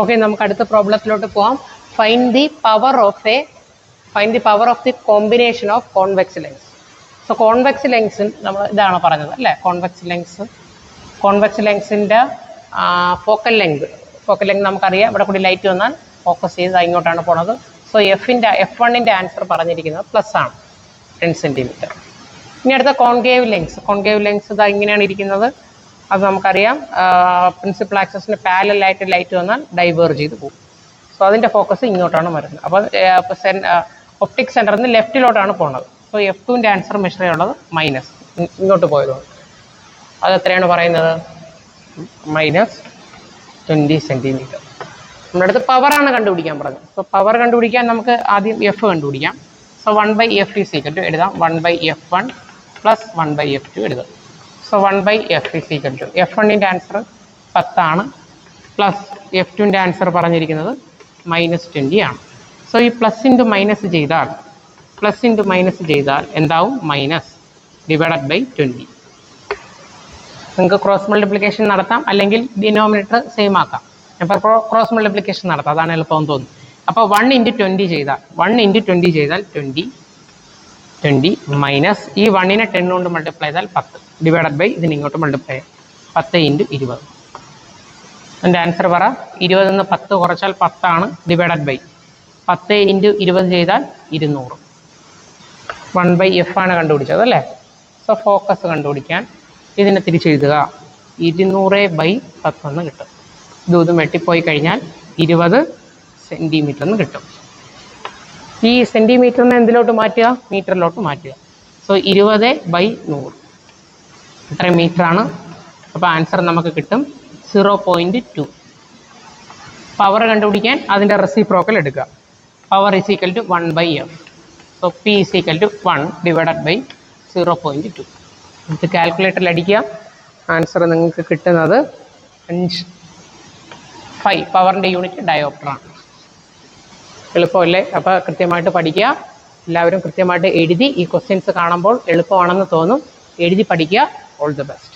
Okay, നമുക്ക് അടുത്ത പ്രോബ്ലത്തിലോട്ട് പോവാം. Find the power of the combination of convex lengths. So convex lengths നമ്മൾ ഇതാണ് പറഞ്ഞത് അല്ലേ. കോൺവെക്സ് ലെങ്സിൻ്റെ ഫോക്കൽ ലെങ്ത് നമുക്കറിയാം. ഇവിടെ കൂടി ലൈറ്റ് വന്നാൽ ഫോക്കസ് ചെയ്ത് ഇങ്ങോട്ടാണ് പോണത്. സോ F1-ൻ്റെ ആൻസർ പറഞ്ഞിരിക്കുന്നത് പ്ലസ് ആണ്, 10 സെൻറ്റിമീറ്റർ. ഇനി അടുത്ത കോൺകേവ് ലെങ്സ് ഇതാ ഇങ്ങനെയാണ് ഇരിക്കുന്നത്. അത് നമുക്കറിയാം, പ്രിൻസിപ്പൽ ആക്സസിന് പാരലലായിട്ട് ലൈറ്റ് വന്നാൽ ഡൈവേർജ് ചെയ്ത് പോകും. സോ അതിൻ്റെ ഫോക്കസ് ഇങ്ങോട്ടാണ് വരുന്നത്. അപ്പോൾ ഒപ്റ്റിക് സെൻറ്ററിൽ നിന്ന് ലെഫ്റ്റിലോട്ടാണ് പോകുന്നത്. സോ F2-ൻ്റെ ആൻസർ മെഷർ ചെയ്യുള്ളത് മൈനസ് ഇങ്ങോട്ട് പോയതുകൊണ്ട്. അത് എത്രയാണ് പറയുന്നത്? -20 സെൻറ്റിമീറ്റർ. നമ്മുടെ അടുത്ത് പവറാണ് കണ്ടുപിടിക്കാൻ പറഞ്ഞത്. സോ പവർ കണ്ടുപിടിക്കാൻ നമുക്ക് ആദ്യം എഫ് കണ്ടുപിടിക്കാം. സോ 1/F എഴുതാം. 1/F1 + 1/F2 എഴുതാം. സോ 1/F F1-ൻ്റെ ആൻസർ 10 ആണ്, പ്ലസ് F2-ൻ്റെ ആൻസർ പറഞ്ഞിരിക്കുന്നത് -20 ആണ്. സോ ഈ പ്ലസ് ഇൻറ്റു മൈനസ് ചെയ്താൽ എന്താവും? -/20. നിങ്ങൾക്ക് ക്രോസ് മൾട്ടിപ്ലിക്കേഷൻ നടത്താം, അല്ലെങ്കിൽ ഡിനോമിനേറ്റർ സെയിം ആക്കാം. അപ്പോൾ ക്രോസ് മൾട്ടിപ്ലിക്കേഷൻ നടത്താം, അതാണ് എളുപ്പം തോന്നുന്നു. അപ്പോൾ 1 × 20 ചെയ്താൽ 20 മൈനസ് ഈ 1-നെ 10 കൊണ്ട് മൾട്ടിപ്ലൈ ചെയ്താൽ 10 / ഇതിന് ഇങ്ങോട്ട് മൾട്ടിപ്ലൈ ചെയ്യാം. 10 × 20. എൻ്റെ ആൻസർ പറ. 20 നിന്ന് 10 കുറച്ചാൽ 10 ആണ്. / 10 × 20 ചെയ്താൽ 200. 1/F ആണ് കണ്ടുപിടിച്ചത് അല്ലേ. സോ ഫോക്കസ് കണ്ടുപിടിക്കാൻ ഇതിനെ തിരിച്ചെഴുതുക. 200/10 എന്ന് കിട്ടും. ഇതും വെട്ടിപ്പോയി കഴിഞ്ഞാൽ 20 സെൻറ്റിമീറ്റർ എന്ന് കിട്ടും. ഈ സെൻറ്റിമീറ്ററിനെ എന്തിലോട്ട് മാറ്റുക? മീറ്ററിലോട്ട് മാറ്റുക. സോ 20/100 ഇത്രയും മീറ്ററാണ്. അപ്പോൾ ആൻസർ നമുക്ക് കിട്ടും 0.2. പവർ കണ്ടുപിടിക്കാൻ അതിൻ്റെ റെസിപ്രോക്കൽ എടുക്കുക. Power = 1/F. So P = 1/0.2. ഇത് കാൽക്കുലേറ്ററിൽ അടിക്കുക. ആൻസർ നിങ്ങൾക്ക് കിട്ടുന്നത് 5. പവറിൻ്റെ യൂണിറ്റ് ഡയോപ്റ്ററാണ്. എളുപ്പമല്ലേ? അപ്പോൾ കൃത്യമായിട്ട് പഠിക്കുക. എല്ലാവരും കൃത്യമായിട്ട് എഴുതി. ഈ ക്വസ്റ്റ്യൻസ് കാണുമ്പോൾ എളുപ്പമാണെന്ന് തോന്നും. എഴുതി പഠിക്കുക. All the best.